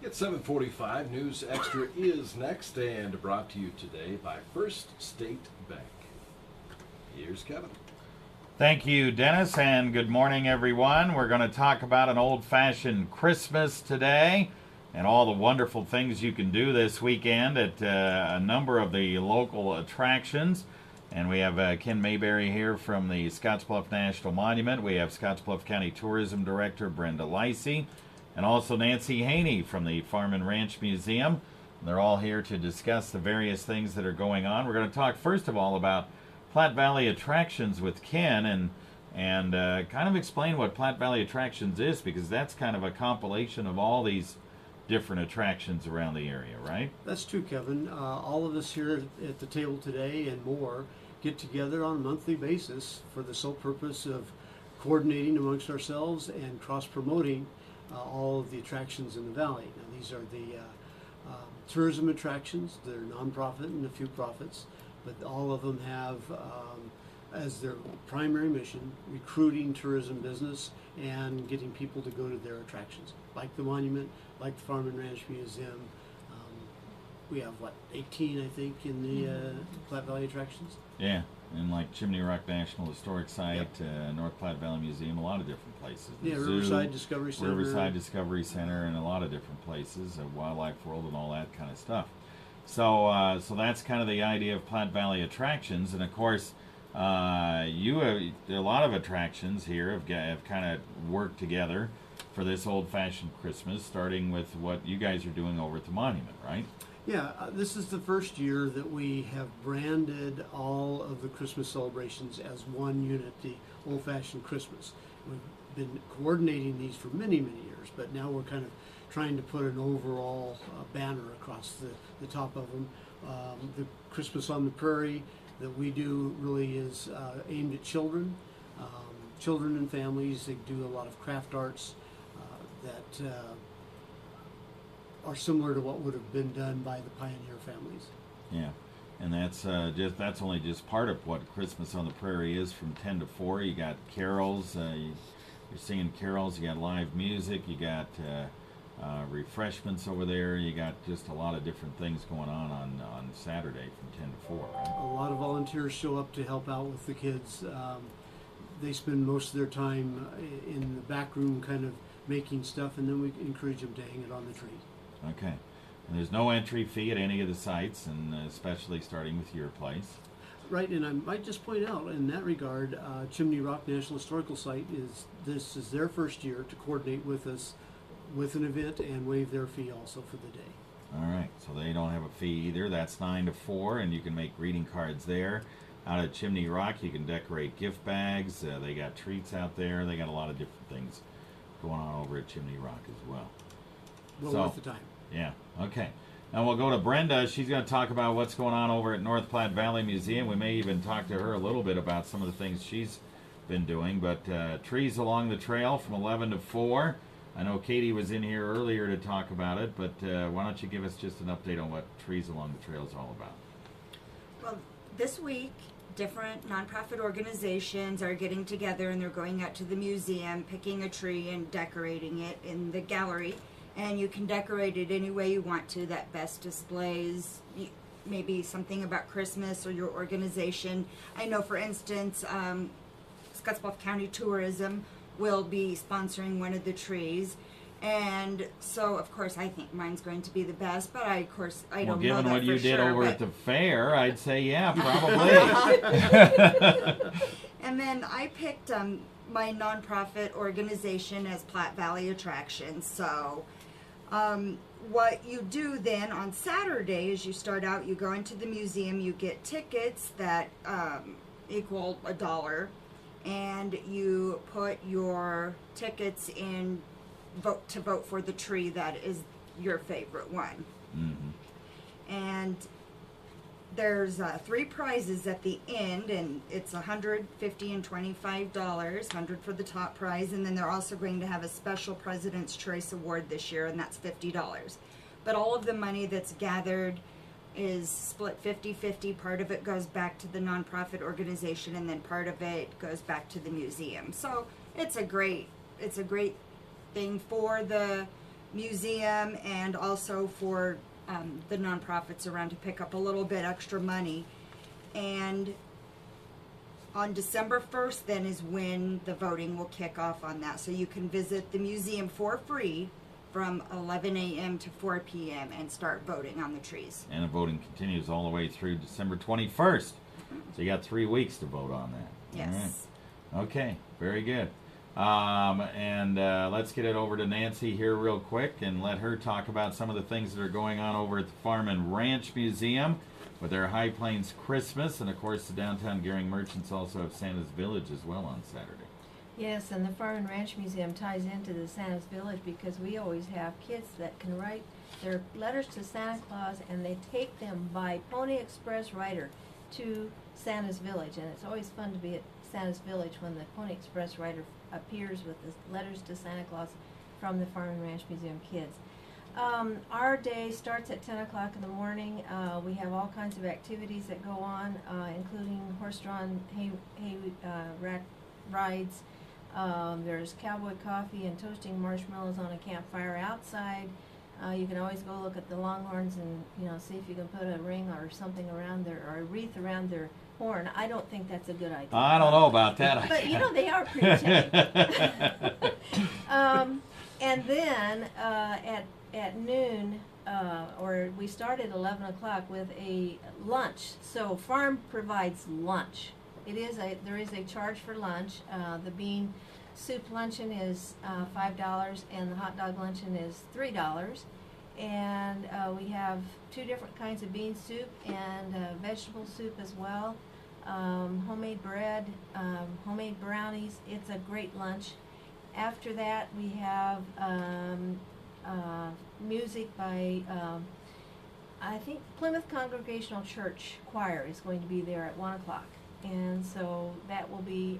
At 7:45, News Extra is next and brought to you today by First State Bank. Here's Kevin. Thank you, Dennis, and good morning, everyone. We're going to talk about an old-fashioned Christmas today and all the wonderful things you can do this weekend at a number of the local attractions. And we have Ken Mayberry here from the Scottsbluff National Monument. We have Scottsbluff County Tourism Director Brenda Licey, and also Nancy Haney from the Farm and Ranch Museum. They're all here to discuss the various things that are going on. We're going to talk first of all about Platte Valley Attractions with Ken and kind of explain what Platte Valley Attractions is, because that's kind of a compilation of all these different attractions around the area, right? That's true, Kevin. All of us here at the table today and more get together on a monthly basis for the sole purpose of coordinating amongst ourselves and cross-promoting all of the attractions in the valley. Now, these are the tourism attractions. They're nonprofit and a few profits, but all of them have as their primary mission recruiting tourism business and getting people to go to their attractions, like the monument, like the Farm and Ranch Museum. We have 18, I think, in the Platte Valley attractions. Yeah, and like Chimney Rock National Historic Site, North Platte Valley Museum, a lot of different places. The Zoo, Riverside Discovery Center. Riverside Discovery Center, and a lot of different places, Wildlife World and all that kind of stuff. So, so that's kind of the idea of Platte Valley Attractions, and of course, you have a lot of attractions here have kind of worked together for this old-fashioned Christmas, starting with what you guys are doing over at the monument, right? Yeah, this is the first year that we have branded all of the Christmas celebrations as one unit, the old-fashioned Christmas. We've been coordinating these for many, many years, but now we're kind of trying to put an overall banner across the top of them. The Christmas on the Prairie that we do really is aimed at children, children and families. They do a lot of craft arts that are similar to what would have been done by the pioneer families. Yeah, and that's only just part of what Christmas on the Prairie is from 10 to 4. You got carols, you're singing carols, you got live music, you got refreshments over there, you got just a lot of different things going on Saturday from 10 to 4, right? A lot of volunteers show up to help out with the kids. They spend most of their time in the back room kind of making stuff, and then we encourage them to hang it on the tree. Okay. And there's no entry fee at any of the sites, and especially starting with your place. Right, and I might just point out in that regard, Chimney Rock National Historical Site this is their first year to coordinate with us with an event and waive their fee also for the day. All right, so they don't have a fee either. That's 9 to 4, and you can make greeting cards there. Out at Chimney Rock, you can decorate gift bags. They got treats out there. They got a lot of different things going on over at Chimney Rock as well. Well worth the time. Yeah, okay. Now we'll go to Brenda. She's going to talk about what's going on over at North Platte Valley Museum. We may even talk to her a little bit about some of the things she's been doing. But trees along the trail from 11 to 4. I know Katie was in here earlier to talk about it, but why don't you give us just an update on what Trees Along the Trail is all about? Well, this week, different nonprofit organizations are getting together and they're going out to the museum, picking a tree and decorating it in the gallery. And you can decorate it any way you want to that best displays maybe something about Christmas or your organization. I know, for instance, Scottsbluff County Tourism will be sponsoring one of the trees. And so, of course, I think mine's going to be the best, but I don't know that for sure. Well, given what you did over at the fair, I'd say, yeah, probably. And then I picked my nonprofit organization as Platte Valley Attractions. So what you do then on Saturday is you start out, you go into the museum, you get tickets that equal $1, and you put your tickets in to vote for the tree that is your favorite one. Mm-hmm. And there's 3 prizes at the end, and it's $100, $50, and $25. $100 for the top prize, and then they're also going to have a special President's Choice Award this year, and that's $50. But all of the money that's gathered is split 50-50. Part of it goes back to the nonprofit organization, and then part of it goes back to the museum. So it's a great thing for the museum and also for the nonprofits around to pick up a little bit extra money. And on December 1st then is when the voting will kick off on that. So you can visit the museum for free from 11 a.m. to 4 p.m. and start voting on the trees. And the voting continues all the way through December 21st. So you got 3 weeks to vote on that. Yes. All right. Okay, very good. Let's get it over to Nancy here real quick and let her talk about some of the things that are going on over at the Farm and Ranch Museum with their High Plains Christmas. And of course, the downtown Gearing Merchants also have Santa's Village as well on Saturday. Yes, and the Farm and Ranch Museum ties into the Santa's Village because we always have kids that can write their letters to Santa Claus, and they take them by Pony Express Rider to Santa's Village. And it's always fun to be at Santa's Village when the Pony Express Rider appears with the letters to Santa Claus from the Farm and Ranch Museum kids. Our day starts at 10 o'clock in the morning. We have all kinds of activities that go on, including horse-drawn rack rides. There's cowboy coffee and toasting marshmallows on a campfire outside. You can always go look at the longhorns and see if you can put a ring or something around or a wreath around their horn. I don't think that's a good idea. I don't know about that. But they are pretty tame. And then at noon, or we start at 11 o'clock with a lunch. So farm provides lunch. There is a charge for lunch. The bean soup luncheon is $5, and the hot dog luncheon is $3. And we have 2 different kinds of bean soup and vegetable soup as well. Homemade bread, homemade brownies. It's a great lunch. After that, we have music by, I think, Plymouth Congregational Church Choir is going to be there at 1 o'clock. And so that will be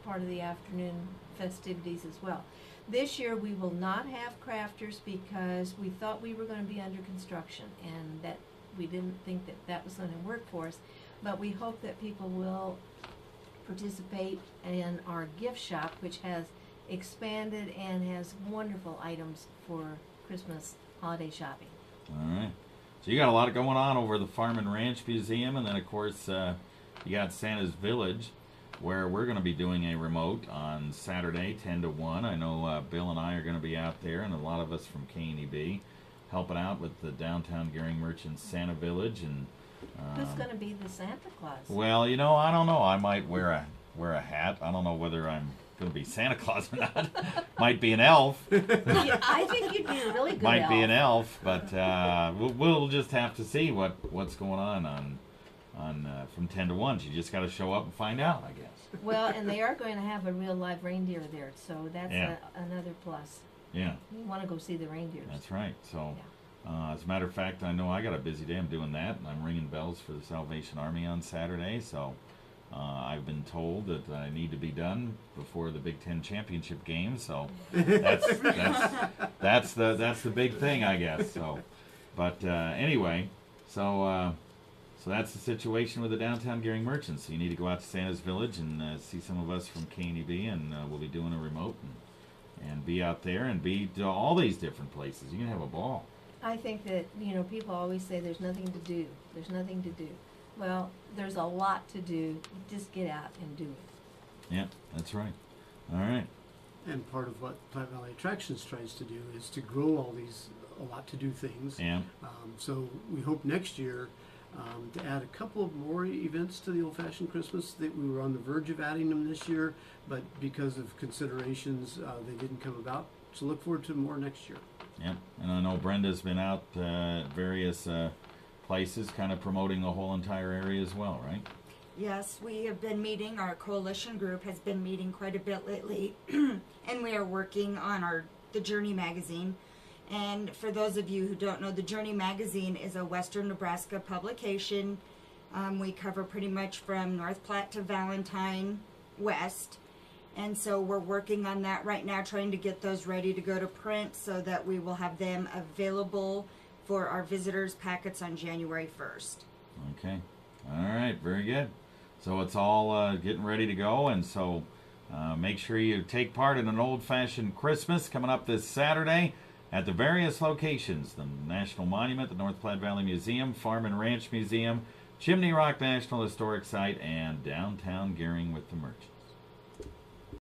part of the afternoon festivities as well. This year we will not have crafters because we thought we were going to be under construction and that we didn't think that was going to work for us. But we hope that people will participate in our gift shop, which has expanded and has wonderful items for Christmas holiday shopping. All right. So you got a lot going on over the Farm and Ranch Museum, and then of course you got Santa's Village, where we're going to be doing a remote on Saturday, 10 to 1. I know Bill and I are going to be out there, and a lot of us from KNEB helping out with the downtown Gearing Merchants Santa Village. And who's going to be the Santa Claus? well, I don't know. I might wear a hat. I don't know whether I'm going to be Santa Claus or not. Might be an elf. Yeah, I think you'd be a really good Might elf. be an elf, but we'll just have to see what's going on from 10 to 1. You just got to show up and find out, I guess. Well, and they are going to have a real live reindeer there, so that's Yeah. another plus. Yeah, You want to go see the reindeers. that's right. So, as a matter of fact, I know I got a busy day. I'm doing that, and I'm ringing bells for the Salvation Army on Saturday. So, I've been told that I need to be done before the Big Ten championship game. So, that's the big thing, I guess. So, but anyway, so that's the situation with the downtown Gearing Merchants. So you need to go out to Santa's Village and see some of us from KNEB, and we'll be doing a remote and be out there and be to all these different places. You can have a ball. I think that, people always say there's nothing to do. There's nothing to do. Well, there's a lot to do. Just get out and do it. Yeah, that's right. All right. And part of what Platte Valley Attractions tries to do is to grow all these a lot to do things. Yeah. So we hope next year to add a couple of more events to the Old Fashioned Christmas. That we were on the verge of adding them this year, but because of considerations, they didn't come about. So look forward to more next year. Yeah, and I know Brenda's been out at various places, kind of promoting the whole entire area as well, right? Yes, we have been meeting, our coalition group has been meeting quite a bit lately, and we are working on the Journey magazine. And for those of you who don't know, the Journey magazine is a Western Nebraska publication. We cover pretty much from North Platte to Valentine West. And so we're working on that right now, trying to get those ready to go to print so that we will have them available for our visitors' packets on January 1st. Okay. All right. Very good. So it's all getting ready to go, and so make sure you take part in an old-fashioned Christmas coming up this Saturday. at the various locations: the National Monument, the North Platte Valley Museum, Farm and Ranch Museum, Chimney Rock National Historic Site, and downtown Gearing with the Merchants.